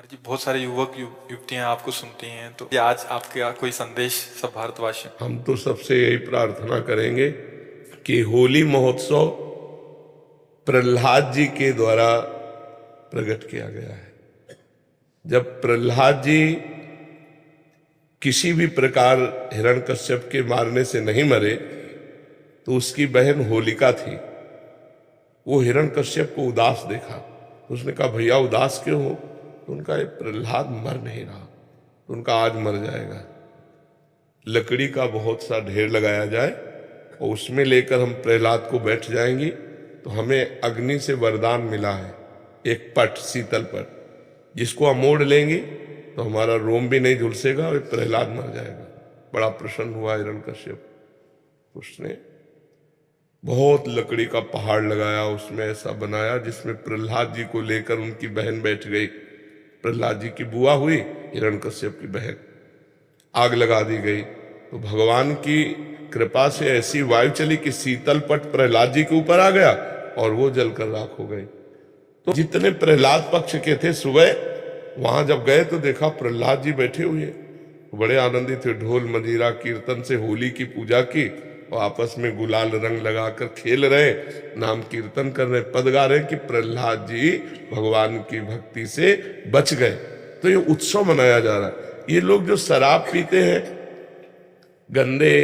और जी बहुत सारे युवक युवतियां आपको सुनती हैं, तो ये आज आपका कोई संदेश सब भारतवासियों। हम तो सबसे यही प्रार्थना करेंगे कि होली महोत्सव प्रहलाद जी के द्वारा प्रकट किया गया है। जब प्रहलाद जी किसी भी प्रकार हिरण्यकश्यप के मारने से नहीं मरे तो उसकी बहन होलिका थी। वो हिरण्यकश्यप को उदास देखा तो उसने कहा, भैया उदास क्यों हो? तो उनका ये प्रहलाद मर नहीं रहा, तो उनका आज मर जाएगा। लकड़ी का बहुत सा ढेर लगाया जाए और उसमें लेकर हम प्रहलाद को बैठ जाएंगे तो हमें अग्नि से वरदान मिला है, एक पट, शीतल पट, जिसको हम मोड़ लेंगे तो हमारा रोम भी नहीं झुलसेगा और प्रहलाद मर जाएगा। बड़ा प्रसन्न हुआ हिरण्यकश्यप। उसने बहुत लकड़ी का पहाड़ लगाया, उसमें ऐसा बनाया जिसमें प्रहलाद जी को लेकर उनकी बहन बैठ गई। प्रहलाद जी की बुआ हुई, हिरण्यकश्यप की बहन। आग लगा दी गई तो भगवान की कृपा से ऐसी वायु चली कि शीतल पट प्रहलाद जी के ऊपर आ गया और वो जलकर राख हो गई। तो जितने प्रहलाद पक्ष के थे सुबह वहां जब गए तो देखा प्रहलाद जी बैठे हुए, बड़े आनंदित थे। ढोल मजीरा कीर्तन से होली की पूजा की और आपस में गुलाल रंग लगाकर खेल रहे, नाम कीर्तन कर रहे, पद गा रहे कि प्रहलाद जी भगवान की भक्ति से बच गए। तो ये उत्सव मनाया जा रहा है। ये लोग जो शराब पीते हैं, गंदे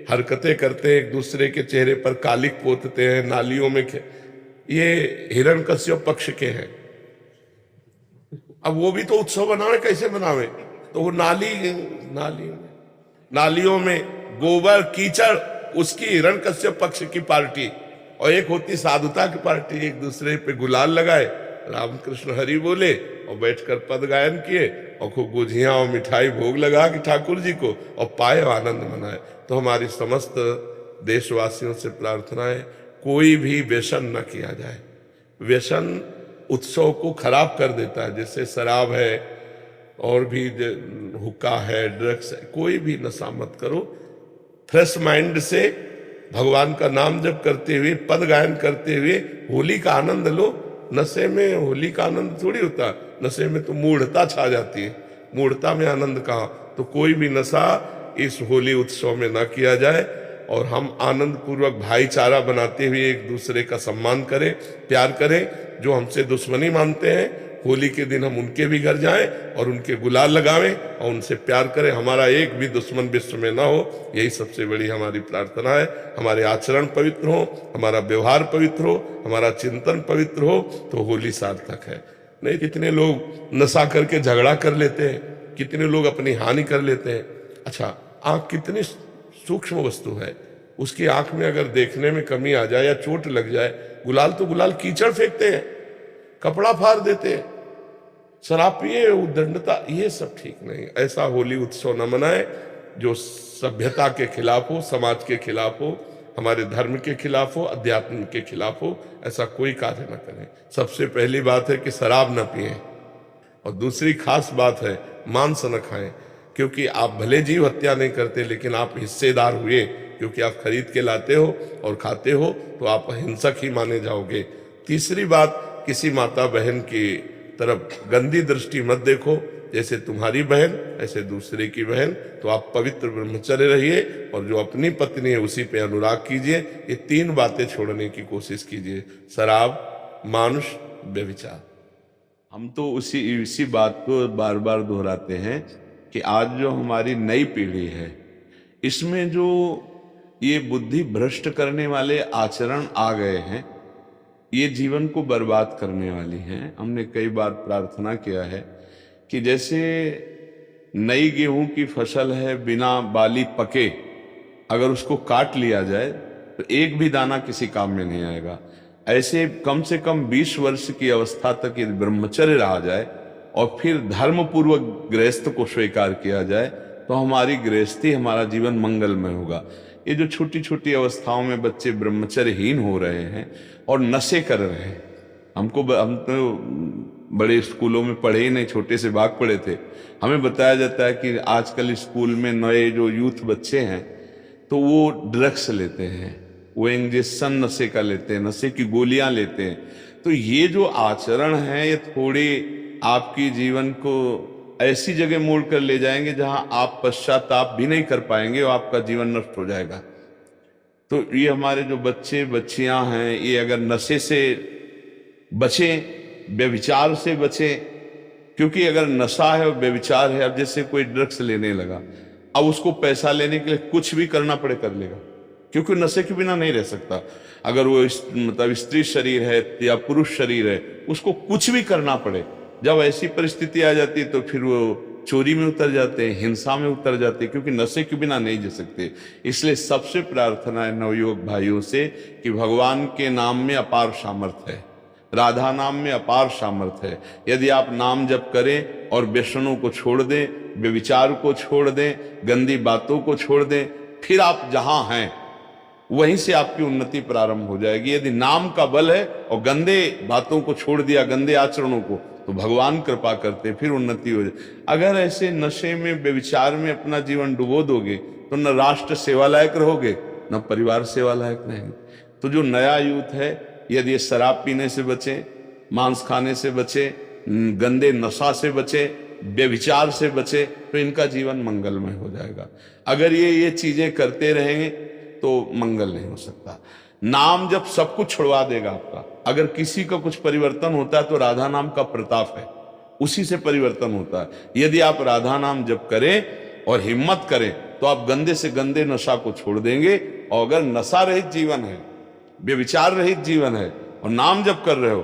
हरकतें करते हैं, एक दूसरे के चेहरे पर कालिक पोतते हैं, नालियों में ये हिरण्यकश्यप पक्ष के हैं। अब वो भी तो उत्सव बनावे, कैसे बनावे? तो वो नालियों में गोबर कीचड़, उसकी हिरण्यकश्यप पक्ष की पार्टी, और एक होती साधुता की पार्टी, एक दूसरे पे गुलाल लगाए, रामकृष्ण हरि बोले और बैठकर पद गायन किए और खूब गुझियां और मिठाई भोग लगा कि ठाकुर जी को और पाए आनंद मनाए। तो हमारी समस्त देशवासियों से प्रार्थना है, कोई भी व्यसन न किया जाए। व्यसन उत्सव को खराब कर देता है, जैसे शराब है और भी हुक्का है, ड्रग्स है, कोई भी नशा मत करो। फ्रेश माइंड से भगवान का नाम जप करते हुए, पद गायन करते हुए होली का आनंद लो। नशे में होली का आनंद थोड़ी होता, नशे में तो मूढ़ता छा जाती है, मूढ़ता में आनंद कहाँ। तो कोई भी नशा इस होली उत्सव में ना किया जाए और हम आनंद पूर्वक भाईचारा बनाते हुए एक दूसरे का सम्मान करें, प्यार करें। जो हमसे दुश्मनी मानते हैं, होली के दिन हम उनके भी घर जाएं और उनके गुलाल लगावें और उनसे प्यार करें। हमारा एक भी दुश्मन विश्व में ना हो, यही सबसे बड़ी हमारी प्रार्थना है। हमारे आचरण पवित्र हो, हमारा व्यवहार पवित्र हो, हमारा चिंतन पवित्र हो, तो होली सार्थक है। नहीं, कितने लोग नशा करके झगड़ा कर लेते हैं, कितने लोग अपनी हानि कर लेते हैं। अच्छा, आंख कितनी सूक्ष्म वस्तु है, उसकी आंख में अगर देखने में कमी आ जाए या चोट लग जाए, गुलाल तो गुलाल कीचड़ फेंकते हैं, कपड़ा फाड़ देते हैं, शराब पिए, उद्दंडता, ये सब ठीक नहीं। ऐसा होली उत्सव न मनाए जो सभ्यता के खिलाफ हो, समाज के खिलाफ हो, हमारे धर्म के खिलाफ हो, अध्यात्म के खिलाफ हो। ऐसा कोई कार्य न करें। सबसे पहली बात है कि शराब न पिए, और दूसरी खास बात है मांस न खाएं, क्योंकि आप भले जीव हत्या नहीं करते लेकिन आप हिस्सेदार हुए, क्योंकि आप खरीद के लाते हो और खाते हो, तो आप हिंसक ही माने जाओगे। तीसरी बात, किसी माता बहन की तरफ गंदी दृष्टि मत देखो, जैसे तुम्हारी बहन ऐसे दूसरे की बहन। तो आप पवित्र ब्रह्मचर्य रहिए और जो अपनी पत्नी है उसी पे अनुराग कीजिए। ये तीन बातें छोड़ने की कोशिश कीजिए, शराब, मांस, व्यभिचार। हम तो इसी बात को बार बार दोहराते हैं कि आज जो हमारी नई पीढ़ी है, इसमें जो ये बुद्धि भ्रष्ट करने वाले आचरण आ गए हैं, ये जीवन को बर्बाद करने वाली हैं। हमने कई बार प्रार्थना किया है कि जैसे नई गेहूं की फसल है, बिना बाली पके अगर उसको काट लिया जाए तो एक भी दाना किसी काम में नहीं आएगा। ऐसे कम से कम 20 वर्ष की अवस्था तक यदि ब्रह्मचर्य रहा जाए और फिर धर्म पूर्वक गृहस्थ को स्वीकार किया जाए तो हमारी गृहस्थी, हमारा जीवन मंगलमय होगा। ये जो छोटी छोटी अवस्थाओं में बच्चे ब्रह्मचर्यहीन हो रहे हैं और नशे कर रहे हैं, हम तो बड़े स्कूलों में पढ़े ही नहीं, छोटे से भाग पड़े थे। हमें बताया जाता है कि आजकल स्कूल में नए जो यूथ बच्चे हैं तो वो ड्रग्स लेते हैं, वो इंजेक्शन नशे का लेते हैं, नशे की गोलियां लेते हैं। तो ये जो आचरण है ये थोड़े आपकी जीवन को ऐसी जगह मोड़ कर ले जाएंगे जहां आप पश्चाताप भी नहीं कर पाएंगे और आपका जीवन नष्ट हो जाएगा। तो ये हमारे जो बच्चे बच्चियां हैं, ये अगर नशे से बचें, व्यभिचार से बचें, क्योंकि अगर नशा है और व्यभिचार है, अब जैसे कोई ड्रग्स लेने लगा, अब उसको पैसा लेने के लिए कुछ भी करना पड़े कर लेगा, क्योंकि नशे के बिना नहीं रह सकता। अगर वो मतलब स्त्री शरीर है या पुरुष शरीर है, उसको कुछ भी करना पड़े, जब ऐसी परिस्थिति आ जाती है तो फिर वो चोरी में उतर जाते हैं, हिंसा में उतर जाते हैं, क्योंकि नशे के बिना नहीं जी सकते। इसलिए सबसे प्रार्थना है नवयुवक भाइयों से कि भगवान के नाम में अपार सामर्थ्य है, राधा नाम में अपार सामर्थ्य है। यदि आप नाम जप करें और व्यसनों को छोड़ दें, व्यभिचार को छोड़ दें, गंदी बातों को छोड़ दें, फिर आप जहां हैं वहीं से आपकी उन्नति प्रारंभ हो जाएगी। यदि नाम का बल है और गंदे बातों को छोड़ दिया, गंदे आचरणों को, तो भगवान कृपा करते, फिर उन्नति हो जाए। अगर ऐसे नशे में, व्यभिचार में अपना जीवन डुबो दोगे तो न राष्ट्र सेवा लायक रहोगे, न परिवार सेवा लायक रहेंगे। तो जो नया यूथ है, यदि ये शराब पीने से बचे, मांस खाने से बचे, गंदे नशा से बचे, व्यभिचार से बचे, तो इनका जीवन मंगलमय हो जाएगा। अगर ये चीजें करते रहेंगे तो मंगल नहीं हो सकता। नाम जब सब कुछ छुड़वा देगा आपका। अगर किसी का कुछ परिवर्तन होता है तो राधा नाम का प्रताप है, उसी से परिवर्तन होता है। यदि आप राधा नाम जप करें और हिम्मत करें तो आप गंदे से गंदे नशा को छोड़ देंगे। और अगर नशा रहित जीवन है, व्यभिचार रहित जीवन है और नाम जप कर रहे हो,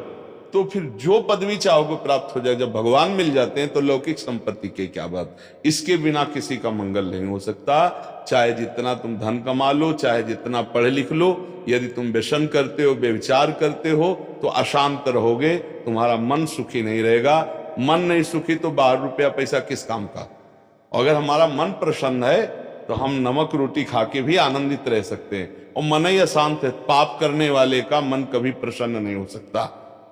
तो फिर जो पदवी चाहोगे प्राप्त हो जाए। जब भगवान मिल जाते हैं तो लौकिक संपत्ति की क्या बात, इसके बिना किसी का मंगल नहीं हो सकता। चाहे जितना तुम धन कमा लो, चाहे जितना पढ़ लिख लो, यदि तुम व्यसन करते हो, व्यभिचार करते हो, तो अशांत रहोगे, तुम्हारा मन सुखी नहीं रहेगा। मन नहीं सुखी तो बाहर रुपया पैसा किस काम का। अगर हमारा मन प्रसन्न है तो हम नमक रोटी खा के भी आनंदित रह सकते हैं। और मन ही अशांत है, पाप करने वाले का मन कभी प्रसन्न नहीं हो सकता।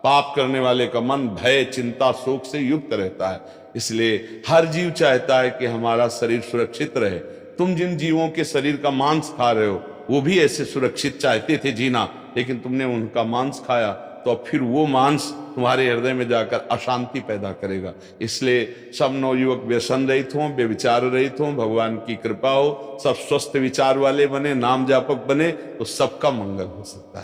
पाप करने वाले का मन भय, चिंता, शोक से युक्त रहता है। इसलिए हर जीव चाहता है कि हमारा शरीर सुरक्षित रहे। तुम जिन जीवों के शरीर का मांस खा रहे हो, वो भी ऐसे सुरक्षित चाहते थे जीना, लेकिन तुमने उनका मांस खाया, तो अब फिर वो मांस तुम्हारे हृदय में जाकर अशांति पैदा करेगा। इसलिए सब नवयुवक व्यसन रहित हों, व्यभिचार रहित हों, भगवान की कृपा हो, सब स्वस्थ विचार वाले बने, नाम जापक बने, तो सबका मंगल हो सकता है।